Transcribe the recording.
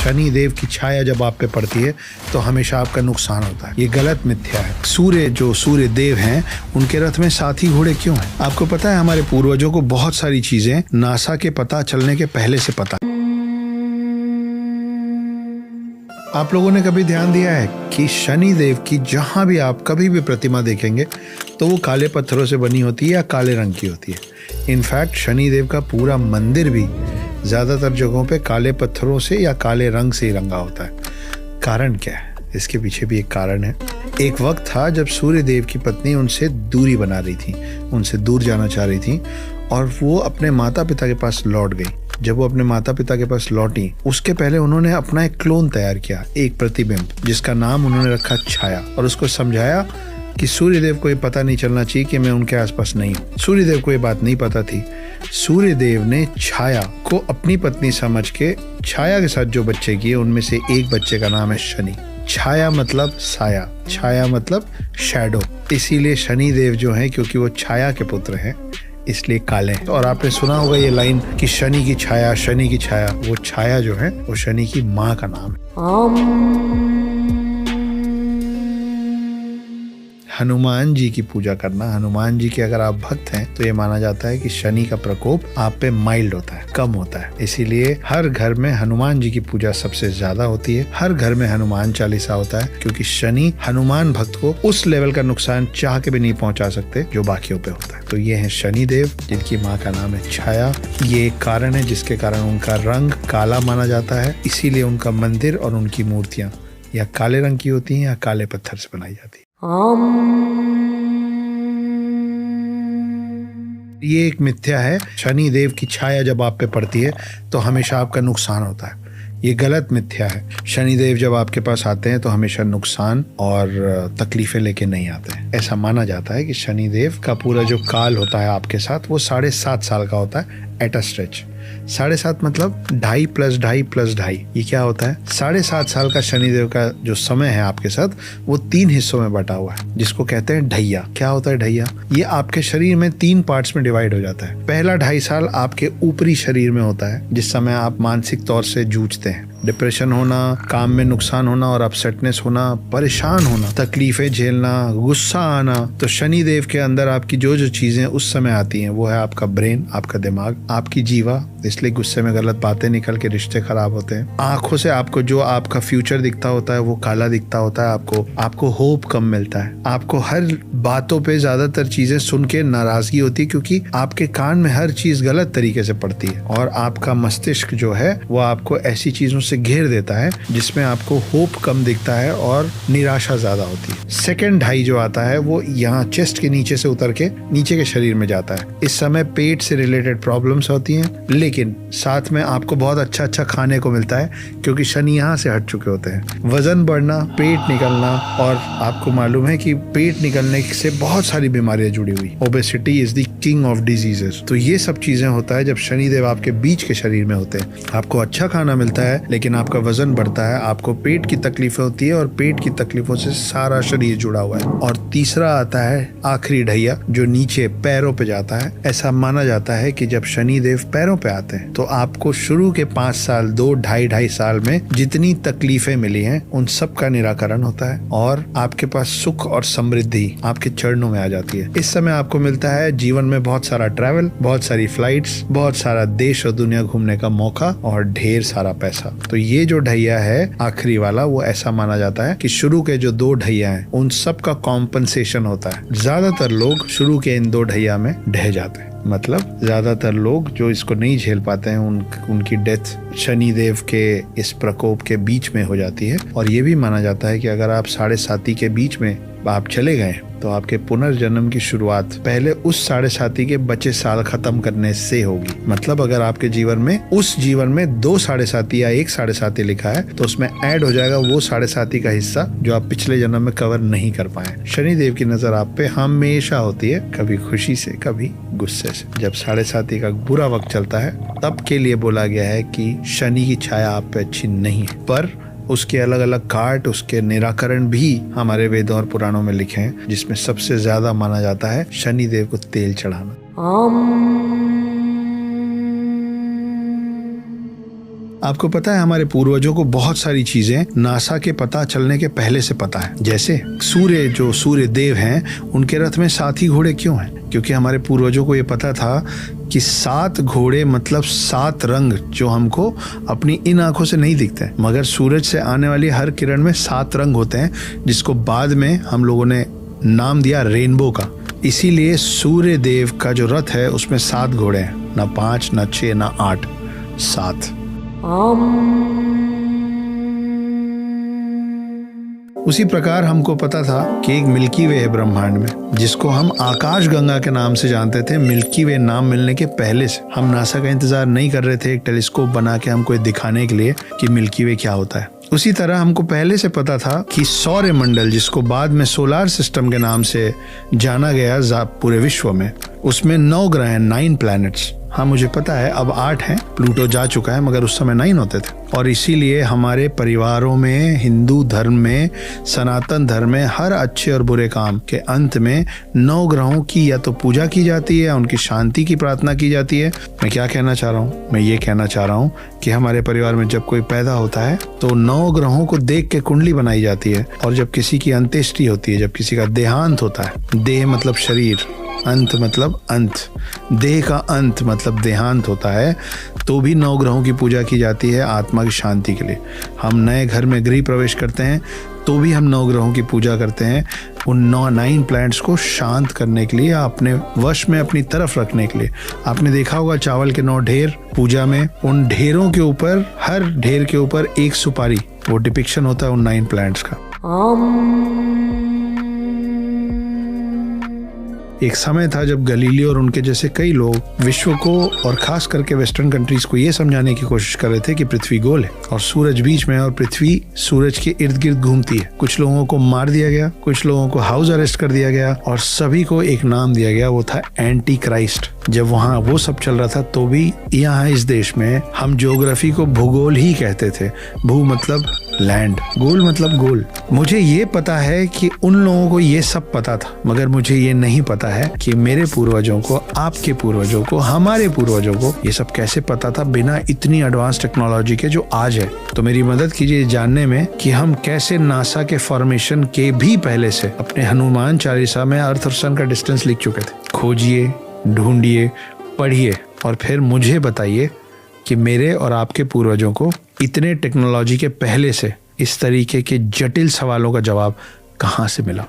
शनि देव की छाया जब आप पे पड़ती है तो हमेशा आपका नुकसान होता है। ये गलत मिथ्या है। सूर्य देव हैं, उनके रथ में 7 ही घोड़े क्यों हैं? आपको पता है हमारे पूर्वजों को बहुत सारी चीजें नासा के पता चलने के पहले से पता। आप लोगों ने कभी ध्यान दिया है कि शनि देव की जहां भी आप कभी भी प्रतिमा देखेंगे तो वो काले पत्थरों से बनी होती है या काले रंग की होती है। इनफैक्ट शनि देव का पूरा मंदिर भी ज्यादातर जगहों पे काले पत्थरों से या काले रंग से ही रंगा होता है। कारण क्या है? इसके पीछे भी एक कारण है। एक वक्त था जब सूर्य देव की पत्नी उनसे दूरी बना रही थी, उनसे दूर जाना चाह रही थी और वो अपने माता पिता के पास लौट गई। जब वो अपने माता पिता के पास लौटी, उसके पहले उन्होंने अपना एक क्लोन तैयार किया, एक प्रतिबिंब, जिसका नाम उन्होंने रखा छाया, और उसको समझाया कि सूर्यदेव को ये पता नहीं चलना चाहिए कि मैं उनके आसपास नहीं हूँ। सूर्यदेव को ये बात नहीं पता थी। सूर्यदेव ने छाया को अपनी पत्नी समझ के छाया के साथ जो बच्चे किए उनमें से एक बच्चे का नाम है शनि। छाया मतलब साया, छाया मतलब शैडो। इसीलिए शनि देव जो है, क्योंकि वो छाया के पुत्र हैं, इसलिए काले हैं। और आपने सुना होगा ये लाइन कि शनि की छाया, शनि की छाया। वो छाया जो है वो शनि की माँ का नाम है। हनुमान जी की पूजा करना, हनुमान जी के अगर आप भक्त हैं तो ये माना जाता है कि शनि का प्रकोप आप पे माइल्ड होता है, कम होता है। इसीलिए हर घर में हनुमान जी की पूजा सबसे ज्यादा होती है। हर घर में हनुमान चालीसा होता है, क्योंकि शनि हनुमान भक्त को उस लेवल का नुकसान चाह के भी नहीं पहुंचा सकते जो बाकियों पे होता है। तो ये है शनि देव, जिनकी माँ का नाम है छाया। ये एक कारण है जिसके कारण उनका रंग काला माना जाता है। इसीलिए उनका मंदिर और उनकी मूर्तियां या काले रंग की होती हैं या काले पत्थर से बनाई जाती है। ये एक मिथ्या है। शनि देव की छाया जब आप पे पड़ती है तो हमेशा आपका नुकसान होता है। ये गलत मिथ्या है। शनि देव जब आपके पास आते हैं तो हमेशा नुकसान और तकलीफें लेके नहीं आते हैं। ऐसा माना जाता है कि शनि देव का पूरा जो काल होता है आपके साथ वो 7.5 साल का होता है एट अ स्ट्रेच। 7.5 मतलब 2.5 + 2.5 + 2.5। ये क्या होता है? 7.5 साल का शनिदेव का जो समय है आपके साथ वो 3 हिस्सों में बटा हुआ है, जिसको कहते हैं ढैया। क्या होता है ढैया? ये आपके शरीर में 3 पार्ट्स में डिवाइड हो जाता है। पहला 2.5 साल आपके ऊपरी शरीर में होता है, जिस समय आप मानसिक तौर से जूझते हैं। डिप्रेशन होना, काम में नुकसान होना और अपसेटनेस होना, परेशान होना, तकलीफें झेलना, गुस्सा आना। तो शनि देव के अंदर आपकी जो जो चीजें उस समय आती हैं वो है आपका ब्रेन, आपका दिमाग, आपकी जीवा। इसलिए गुस्से में गलत बातें निकल के रिश्ते खराब होते हैं। आंखों से आपको जो आपका फ्यूचर दिखता होता है वो काला दिखता होता है। आपको होप कम मिलता है। आपको हर बातों पे ज्यादातर चीजें सुन के नाराजगी होती है, क्योंकि आपके कान में हर चीज गलत तरीके से पड़ती है और आपका मस्तिष्क जो है वो आपको ऐसी चीजों से घेर देता है जिसमें आपको होप कम दिखता है और निराशा ज्यादा होती है। सेकेंड 2.5 जो आता है वो यहाँ चेस्ट के नीचे से उतर के नीचे के शरीर में जाता है। इस समय पेट से रिलेटेड प्रॉब्लम्स होती हैं, लेकिन साथ में आपको बहुत अच्छा खाने को मिलता है, क्योंकि शनि यहाँ से हट चुके होते हैं। वजन बढ़ना, पेट निकलना, और आपको मालूम है कि पेट निकलने से बहुत सारी बीमारियां जुड़ी हुई। Obesity is the king of diseases. तो ये सब चीजें होता है जब शनिदेव आपके बीच के शरीर में होते हैं। आपको अच्छा खाना मिलता है लेकिन आपका वजन बढ़ता है, आपको पेट की तकलीफें होती है और पेट की तकलीफों से सारा शरीर जुड़ा हुआ है। और तीसरा आता है आखिरी ढैया, जो नीचे पैरों पे जाता है। ऐसा माना जाता है कि जब शनिदेव पैरों पे आते हैं तो आपको शुरू के 5 साल, 2-2.5 साल में जितनी तकलीफें मिली हैं उन सब का निराकरण होता है और आपके पास सुख और समृद्धि आपके चरणों में आ जाती है। इस समय आपको मिलता है जीवन में बहुत सारा ट्रैवल, बहुत सारी फ्लाइट्स, बहुत सारा देश और दुनिया घूमने का मौका और ढेर सारा पैसा। तो ये जो ढैया है आखिरी वाला, वो ऐसा माना जाता है कि शुरू के जो 2 ढैया हैं उन सब का कॉम्पनसेशन होता है। ज्यादातर लोग शुरू के इन 2 ढैया में ढह जाते हैं। मतलब ज्यादातर लोग जो इसको नहीं झेल पाते हैं उनकी डेथ शनिदेव के इस प्रकोप के बीच में हो जाती है। और ये भी माना जाता है कि अगर आप 7.5 के बीच में आप चले गए तो आपके पुनर्जन्म की शुरुआत पहले उस 7.5 के बचे साल खत्म करने से होगी। मतलब अगर आपके जीवन में उस जीवन में 2 7.5 या 1 7.5 लिखा है तो उसमें ऐड हो जाएगा वो 7.5 का हिस्सा जो आप पिछले जन्म में कवर नहीं कर पाए। शनिदेव की नजर आप पे हमेशा होती है, कभी खुशी से कभी गुस्से से। जब 7.5 का बुरा वक्त चलता है तब के लिए बोला गया है कि शनि की छाया आप पे अच्छी नहीं है, पर उसके अलग अलग काट, उसके निराकरण भी हमारे वेदों और पुराणों में लिखे हैं, जिसमें सबसे ज्यादा माना जाता है शनिदेव को तेल चढ़ाना। आपको पता है हमारे पूर्वजों को बहुत सारी चीजें नासा के पता चलने के पहले से पता है। जैसे सूर्य देव हैं, उनके रथ में 7 ही घोड़े क्यों हैं? क्योंकि हमारे पूर्वजों को ये पता था कि 7 घोड़े मतलब 7 रंग जो हमको अपनी इन आंखों से नहीं दिखते, मगर सूरज से आने वाली हर किरण में 7 रंग होते हैं, जिसको बाद में हम लोगों ने नाम दिया रेनबो का। इसीलिए सूर्य देव का जो रथ है उसमें 7 घोड़े हैं, ना 5, ना 6, ना 8, 7। उसी प्रकार हमको पता था कि एक मिल्की वे है ब्रह्मांड में, जिसको हम आकाश गंगा के नाम से जानते थे। मिल्की वे नाम मिलने के पहले से हम नासा का इंतजार नहीं कर रहे थे एक टेलीस्कोप बना के हमको दिखाने के लिए कि मिल्की वे क्या होता है। उसी तरह हमको पहले से पता था कि सौर मंडल, जिसको बाद में सोलार सिस्टम के नाम से जाना गया पूरे विश्व में, उसमें 9 ग्रह हैं, 9 प्लैनेट्स। हाँ, मुझे पता है अब 8 हैं, प्लूटो जा चुका है, मगर उस समय 9 होते थे। और इसीलिए हमारे परिवारों में, हिंदू धर्म में, सनातन धर्म में, हर अच्छे और बुरे काम के अंत में 9 ग्रहों की या तो पूजा की जाती है या उनकी शांति की प्रार्थना की जाती है। मैं क्या कहना चाह रहा हूँ? मैं ये कहना चाह रहा हूँ कि हमारे परिवार में जब कोई पैदा होता है तो 9 ग्रहों को देख के कुंडली बनाई जाती है, और जब किसी की अंत्येष्टि होती है, जब किसी का देहांत होता है, देह मतलब शरीर, अंत मतलब अंत, देह का अंत मतलब देहांत होता है, तो भी 9 ग्रहों की पूजा की जाती है आत्मा की शांति के लिए। हम नए घर में गृह प्रवेश करते हैं तो भी हम 9 ग्रहों की पूजा करते हैं, उन 9 प्लैनेट्स को शांत करने के लिए, अपने वश में अपनी तरफ रखने के लिए। आपने देखा होगा चावल के 9 ढेर पूजा में, उन ढेरों के ऊपर, हर ढेर के ऊपर एक सुपारी, वो डिपिक्शन होता है उन 9 प्लैनेट्स का। एक समय था जब गलीलियो और उनके जैसे कई लोग विश्व को और खास करके वेस्टर्न कंट्रीज को ये समझाने की कोशिश कर रहे थे कि पृथ्वी गोल है और सूरज बीच में, और पृथ्वी सूरज के इर्द गिर्द घूमती है। कुछ लोगों को मार दिया गया, कुछ लोगों को हाउस अरेस्ट कर दिया गया, और सभी को एक नाम दिया गया, वो था एंटी क्राइस्ट। जब वहाँ वो सब चल रहा था तो भी यहाँ इस देश में हम ज्योग्राफी को भूगोल ही कहते थे। भू मतलब लैंड, गोल मतलब गोल। मुझे ये पता है कि उन लोगों को ये सब पता था, मगर मुझे ये नहीं पता है कि मेरे पूर्वजों को, आपके पूर्वजों को, हमारे पूर्वजों को ये सब कैसे पता था बिना इतनी एडवांस टेक्नोलॉजी के जो आज है। तो मेरी मदद कीजिए जानने में कि हम कैसे नासा के फॉर्मेशन के भी पहले से अपने हनुमान चालीसा में अर्थ और सन का डिस्टेंस लिख चुके थे। खोजिए, ढूंढिए, पढ़िए और फिर मुझे बताइए कि मेरे और आपके पूर्वजों को इतने टेक्नोलॉजी के पहले से इस तरीके के जटिल सवालों का जवाब कहाँ से मिला।